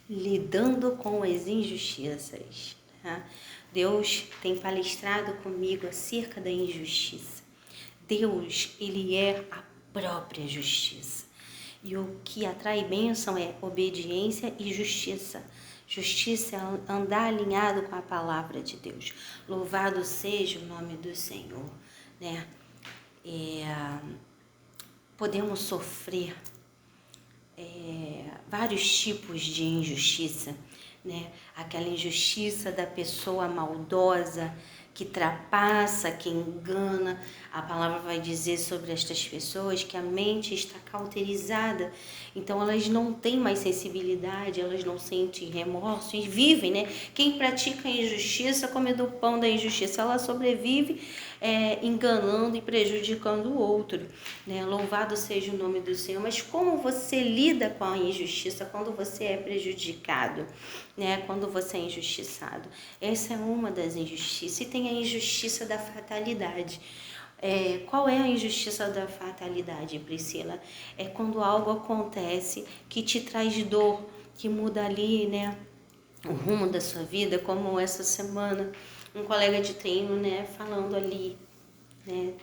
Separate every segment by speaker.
Speaker 1: lidando com as injustiças, né? Deus tem palestrado comigo acerca da injustiça. Deus, Ele é a própria justiça. E o que atrai bênção é obediência e justiça. Justiça é andar alinhado com a palavra de Deus. Louvado seja o nome do Senhor, né? Podemos sofrer vários tipos de injustiça, né? Aquela injustiça da pessoa maldosa, que trapassa, que engana. A palavra vai dizer sobre estas pessoas que a mente está cauterizada, então elas não têm mais sensibilidade, elas não sentem remorso e vivem, né? Quem pratica a injustiça come do pão da injustiça, ela sobrevive enganando e prejudicando o outro, né? Louvado seja o nome do Senhor. Mas como você lida com a injustiça quando você é prejudicado, né? Quando você é injustiçado? Essa é uma das injustiças. E tem a injustiça da fatalidade. Qual é a injustiça da fatalidade, Priscila? É quando algo acontece que te traz dor, que muda ali, né, o rumo da sua vida, como essa semana, um colega de treino, né, falando ali, né,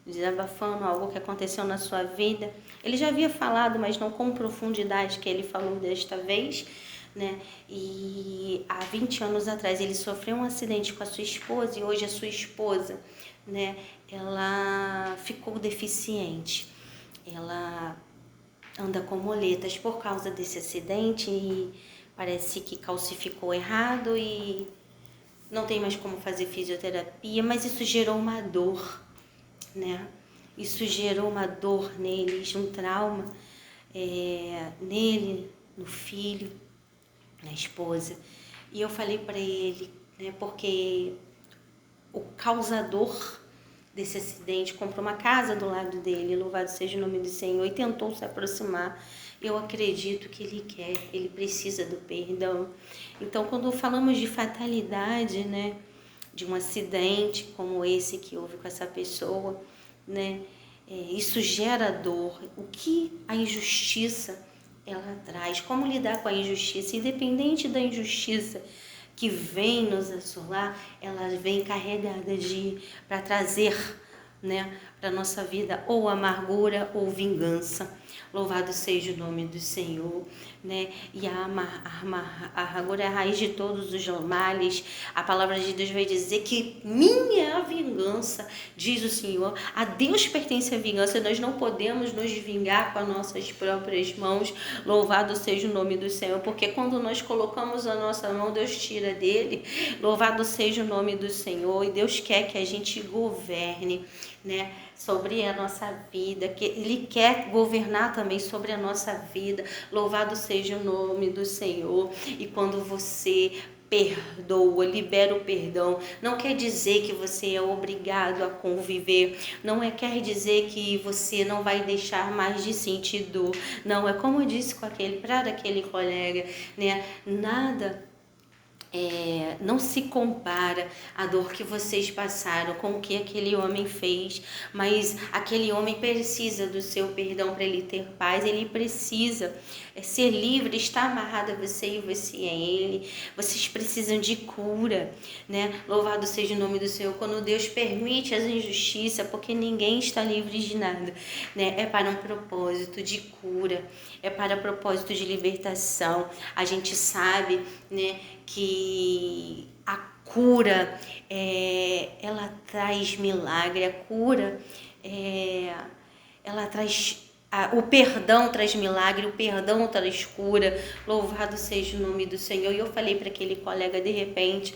Speaker 1: desabafando algo que aconteceu na sua vida. Ele já havia falado, mas não com profundidade que ele falou desta vez, né? E há 20 anos atrás ele sofreu um acidente com a sua esposa e hoje a sua esposa, né, ela ficou deficiente. Ela anda com moletas por causa desse acidente e parece que calcificou errado e não tem mais como fazer fisioterapia, mas isso gerou uma dor, né? Isso gerou uma dor neles, um trauma nele, no filho, na esposa. E eu falei para ele, né, porque o causador desse acidente comprou uma casa do lado dele, louvado seja o nome do Senhor, e tentou se aproximar. Eu acredito que ele precisa do perdão. Então, quando falamos de fatalidade, né, de um acidente como esse que houve com essa pessoa, né, isso gera dor. O que a injustiça ela traz? Como lidar com a injustiça? Independente da injustiça que vem nos assolar, ela vem carregada para trazer, né, para nossa vida ou amargura ou vingança. Louvado seja o nome do Senhor, né? E a amargura é a raiz de todos os males. A palavra de Deus vai dizer que minha é a vingança, diz o Senhor. A Deus pertence a vingança. Nós não podemos nos vingar com as nossas próprias mãos. Louvado seja o nome do Senhor, porque quando nós colocamos a nossa mão, Deus tira dele. Louvado seja o nome do Senhor. E Deus quer que a gente governe, né, sobre a nossa vida, que Ele quer governar também sobre a nossa vida. Louvado seja o nome do Senhor. E quando você perdoa, libera o perdão, não quer dizer que você é obrigado a conviver, quer dizer que você não vai deixar mais de sentir dor, não, é como eu disse para aquele colega, né, nada não se compara a dor que vocês passaram com o que aquele homem fez, mas aquele homem precisa do seu perdão para ele ter paz, ele precisa ser livre, estar amarrado a você e você a ele. Vocês precisam de cura, né? Louvado seja o nome do Senhor. Quando Deus permite as injustiças, porque ninguém está livre de nada, né? É para um propósito de cura, é para propósito de libertação. A gente sabe, né, que a cura, ela traz milagre, a cura, ela traz... O perdão traz milagre, o perdão traz cura. Louvado seja o nome do Senhor. E eu falei para aquele colega, de repente,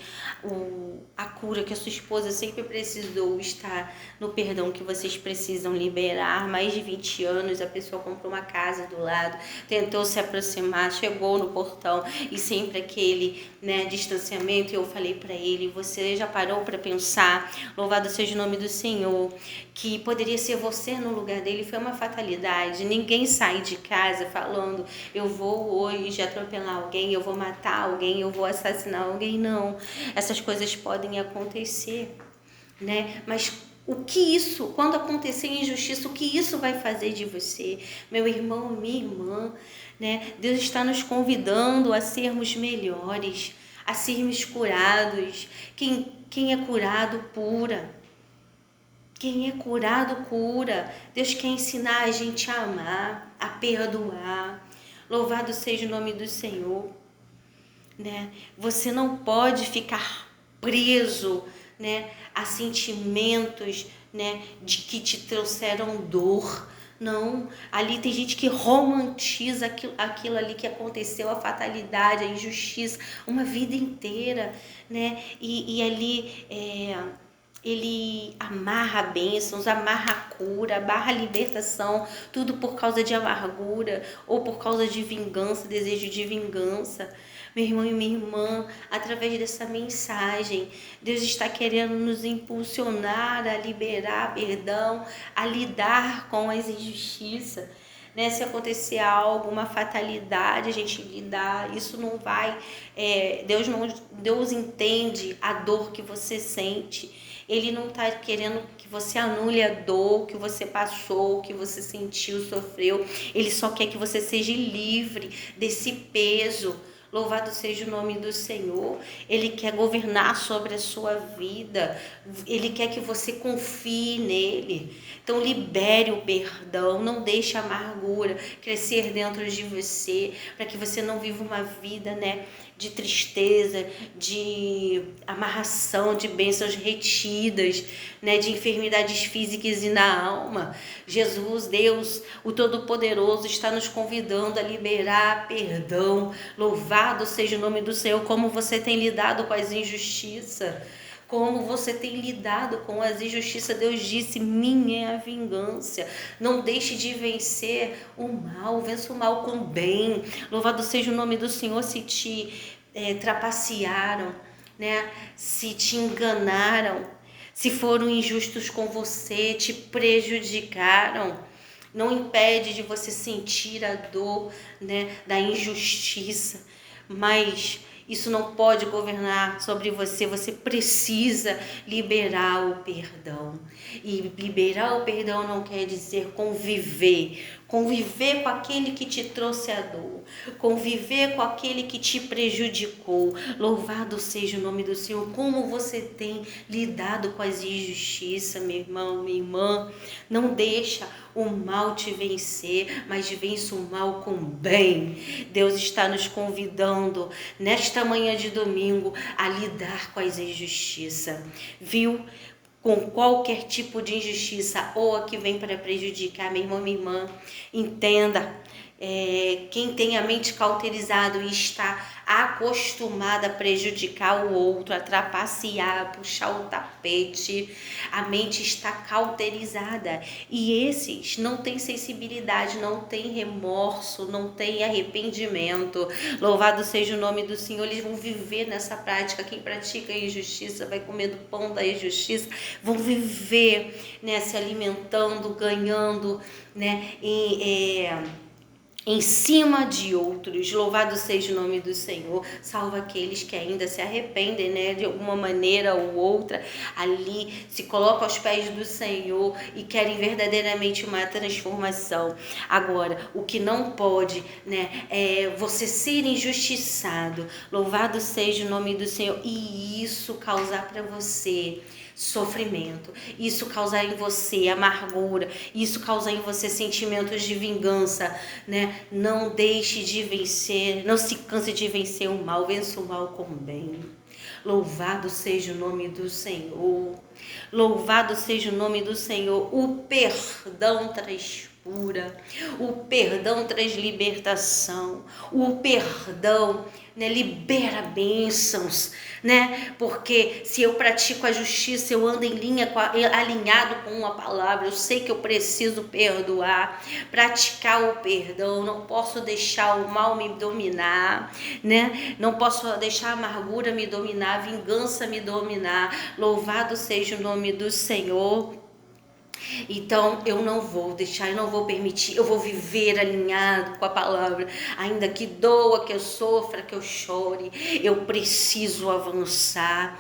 Speaker 1: a cura que a sua esposa sempre precisou está no perdão que vocês precisam liberar. Mais de 20 anos, a pessoa comprou uma casa do lado, tentou se aproximar, chegou no portão e sempre aquele, né, distanciamento. E eu falei para ele, você já parou para pensar, louvado seja o nome do Senhor, que poderia ser você no lugar dele? Foi uma fatalidade. Ninguém sai de casa falando, eu vou hoje atropelar alguém, eu vou matar alguém, eu vou assassinar alguém. Não, essas coisas podem acontecer, né? Mas quando acontecer injustiça, o que isso vai fazer de você? Meu irmão, minha irmã, né? Deus está nos convidando a sermos melhores, a sermos curados. Quem é curado, cura. Quem é curado, cura. Deus quer ensinar a gente a amar, a perdoar. Louvado seja o nome do Senhor. Né? Você não pode ficar preso, né, a sentimentos, né, de que te trouxeram dor. Não, ali tem gente que romantiza aquilo ali que aconteceu, a fatalidade, a injustiça, uma vida inteira, né? E ali ele amarra bênçãos, amarra a cura, amarra a libertação, tudo por causa de amargura ou por causa de vingança, desejo de vingança. Meu irmão e minha irmã, através dessa mensagem, Deus está querendo nos impulsionar a liberar perdão, a lidar com as injustiças. Né? Se acontecer algo, uma fatalidade, a gente lidar, isso não vai... Deus entende a dor que você sente. Ele não está querendo que você anule a dor que você passou, que você sentiu, sofreu. Ele só quer que você seja livre desse peso. Louvado seja o nome do Senhor. Ele quer governar sobre a sua vida. Ele quer que você confie nele. Então libere o perdão. Não deixe a amargura crescer dentro de você, para que você não viva uma vida, né, de tristeza, de amarração, de bênçãos retidas, né, de enfermidades físicas e na alma. Jesus, Deus, o Todo-Poderoso, está nos convidando a liberar perdão. Louvado seja o nome do Senhor. Como você tem lidado com as injustiças? Como você tem lidado com as injustiças? Deus disse, minha é a vingança. Não deixe de vencer o mal, vença o mal com o bem. Louvado seja o nome do Senhor. Se te trapacearam, né? Se te enganaram, se foram injustos com você, te prejudicaram, não impede de você sentir a dor, né, da injustiça, mas isso não pode governar sobre você. Você precisa liberar o perdão. E liberar o perdão não quer dizer conviver com aquele que te trouxe a dor, conviver com aquele que te prejudicou. Louvado seja o nome do Senhor. Como você tem lidado com as injustiças, meu irmão, minha irmã? Não deixa o mal te vencer, mas vence o mal com bem. Deus está nos convidando nesta manhã de domingo a lidar com as injustiças, viu? Com qualquer tipo de injustiça ou a que vem para prejudicar, meu irmão, minha irmã, entenda. Quem tem a mente cauterizada e está acostumada a prejudicar o outro, a trapacear, a puxar o tapete, a mente está cauterizada. E esses não têm sensibilidade, não têm remorso, não têm arrependimento. Louvado seja o nome do Senhor. Eles vão viver nessa prática. Quem pratica a injustiça vai comer do pão da injustiça, vão viver, né, se alimentando, ganhando, né, em cima de outros. Louvado seja o nome do Senhor. Salva aqueles que ainda se arrependem, né, de alguma maneira ou outra, ali se colocam aos pés do Senhor e querem verdadeiramente uma transformação. Agora, o que não pode, né, é você ser injustiçado. Louvado seja o nome do Senhor. E isso causar para você sofrimento, isso causar em você amargura, isso causar em você sentimentos de vingança, né? Não deixe de vencer, não se canse de vencer o mal, vença o mal com o bem. Louvado seja o nome do Senhor. Louvado seja o nome do Senhor. O perdão traz cura, o perdão traz libertação, o perdão, né, libera bênçãos, né? Porque se eu pratico a justiça, eu ando em linha alinhado com a palavra. Eu sei que eu preciso perdoar, praticar o perdão. Não posso deixar o mal me dominar, né? Não posso deixar a amargura me dominar, a vingança me dominar. Louvado seja o nome do Senhor. Então, eu não vou deixar, eu não vou permitir, eu vou viver alinhado com a palavra, ainda que doa, que eu sofra, que eu chore, eu preciso avançar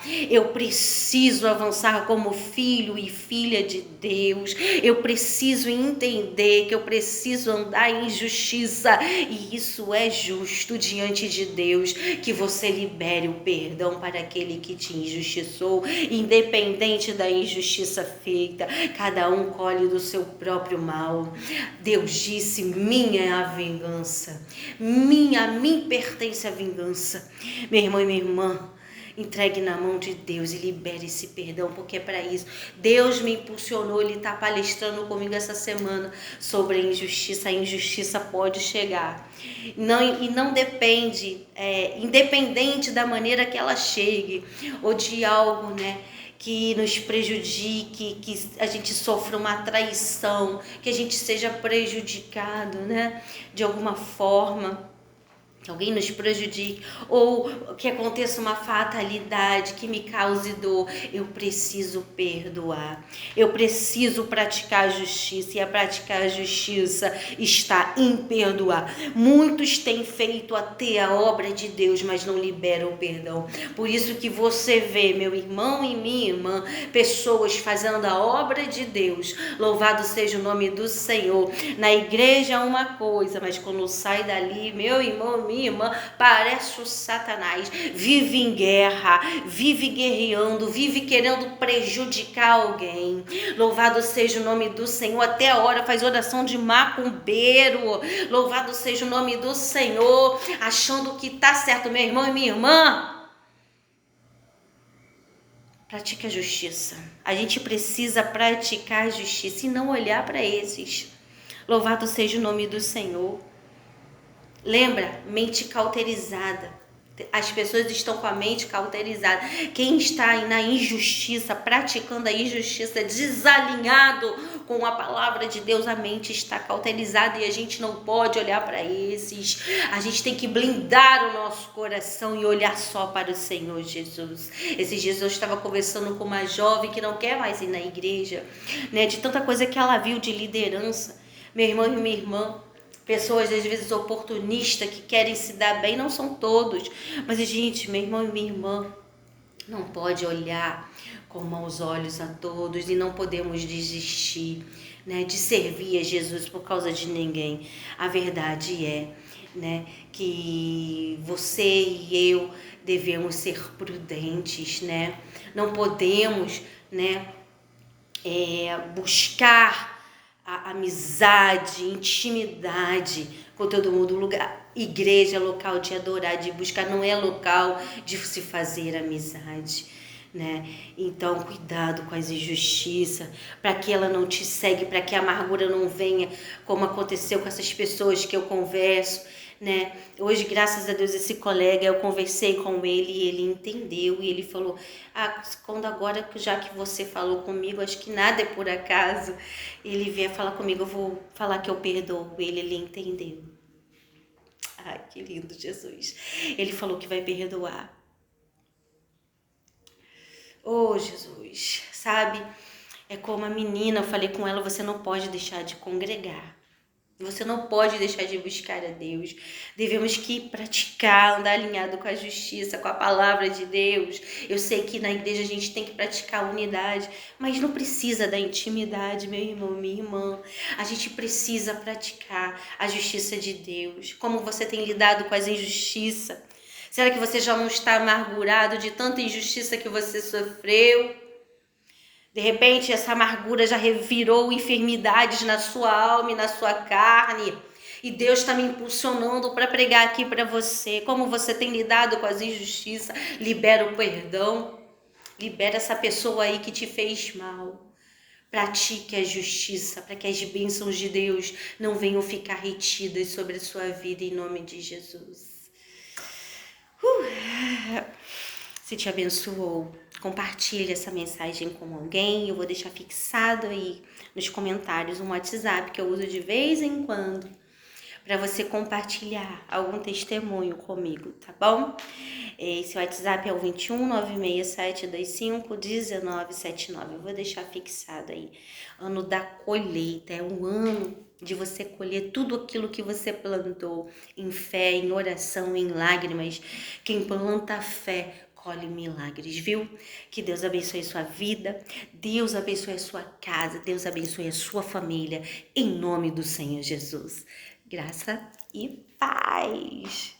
Speaker 1: como filho e filha de Deus, eu preciso entender que eu preciso andar em justiça, e isso é justo diante de Deus, que você libere o perdão para aquele que te injustiçou, independente da injustiça feita, cada um colhe do seu próprio mal. Deus disse: minha é a vingança, a mim pertence a vingança. Meu irmão e minha irmã, entregue na mão de Deus e libere esse perdão, porque é para isso. Deus me impulsionou, Ele está palestrando comigo essa semana sobre a injustiça. A injustiça pode chegar. Não depende, independente da maneira que ela chegue, ou de algo, que nos prejudique, que a gente sofra uma traição, que a gente seja prejudicado, de alguma forma, que alguém nos prejudique, ou que aconteça uma fatalidade que me cause dor. Eu preciso perdoar, eu preciso praticar a justiça, e a praticar a justiça está em perdoar. Muitos têm feito até a obra de Deus, mas não liberam o perdão. Por isso que você vê, meu irmão e minha irmã, pessoas fazendo a obra de Deus, louvado seja o nome do Senhor, na igreja é uma coisa, mas quando sai dali, meu irmão, minha irmã, parece o Satanás, vive em guerra, vive guerreando, vive querendo prejudicar alguém. Louvado seja o nome do Senhor, até a hora faz oração de macumbeiro. Louvado seja o nome do Senhor, achando que tá certo. Meu irmão e minha irmã, pratique a justiça. A gente precisa praticar a justiça e não olhar para esses. Louvado seja o nome do Senhor. Lembra? Mente cauterizada. As pessoas estão com a mente cauterizada. Quem está na injustiça, praticando a injustiça, desalinhado com a palavra de Deus, a mente está cauterizada, e a gente não pode olhar para esses. A gente tem que blindar o nosso coração e olhar só para o Senhor Jesus. Esses dias eu estava conversando com uma jovem que não quer mais ir na igreja, de tanta coisa que ela viu de liderança. Meu irmão e minha irmã, pessoas às vezes oportunistas que querem se dar bem, não são todos, mas gente, meu irmão e minha irmã, não pode olhar com maus olhos a todos, e não podemos desistir, de servir a Jesus por causa de ninguém. A verdade é, que você e eu devemos ser prudentes, não podemos, buscar a amizade, intimidade com todo mundo. Lugar, igreja é local de adorar, de buscar, não é local de se fazer amizade, Então, cuidado com as injustiças, para que ela não te segue, para que a amargura não venha, como aconteceu com essas pessoas que eu converso, Hoje, graças a Deus, esse colega, eu conversei com ele e ele entendeu, e ele falou: quando agora, já que você falou comigo, acho que nada é por acaso, ele vier falar comigo, eu vou falar que eu perdoo ele entendeu. Ai, que lindo, Jesus. Ele falou que vai perdoar. Oh, Jesus, sabe? É como a menina, eu falei com ela: você não pode deixar de congregar. Você não pode deixar de buscar a Deus. Devemos que praticar, andar alinhado com a justiça, com a palavra de Deus. Eu sei que na igreja a gente tem que praticar a unidade, mas não precisa da intimidade, meu irmão, minha irmã. A gente precisa praticar a justiça de Deus. Como você tem lidado com as injustiças? Será que você já não está amargurado de tanta injustiça que você sofreu? De repente, essa amargura já revirou enfermidades na sua alma e na sua carne. E Deus está me impulsionando para pregar aqui para você. Como você tem lidado com as injustiças? Libera o perdão. Libera essa pessoa aí que te fez mal. Pratique a justiça para que as bênçãos de Deus não venham ficar retidas sobre a sua vida, em nome de Jesus. Se te abençoou, compartilhe essa mensagem com alguém. Eu vou deixar fixado aí nos comentários um WhatsApp que eu uso de vez em quando, para você compartilhar algum testemunho comigo, tá bom? Esse WhatsApp é o 21 96725 1979. Eu vou deixar fixado aí. Ano da colheita, é um ano de você colher tudo aquilo que você plantou em fé, em oração, em lágrimas. Quem planta fé colhe milagres, viu? Que Deus abençoe sua vida, Deus abençoe a sua casa, Deus abençoe a sua família, em nome do Senhor Jesus. Graça e paz!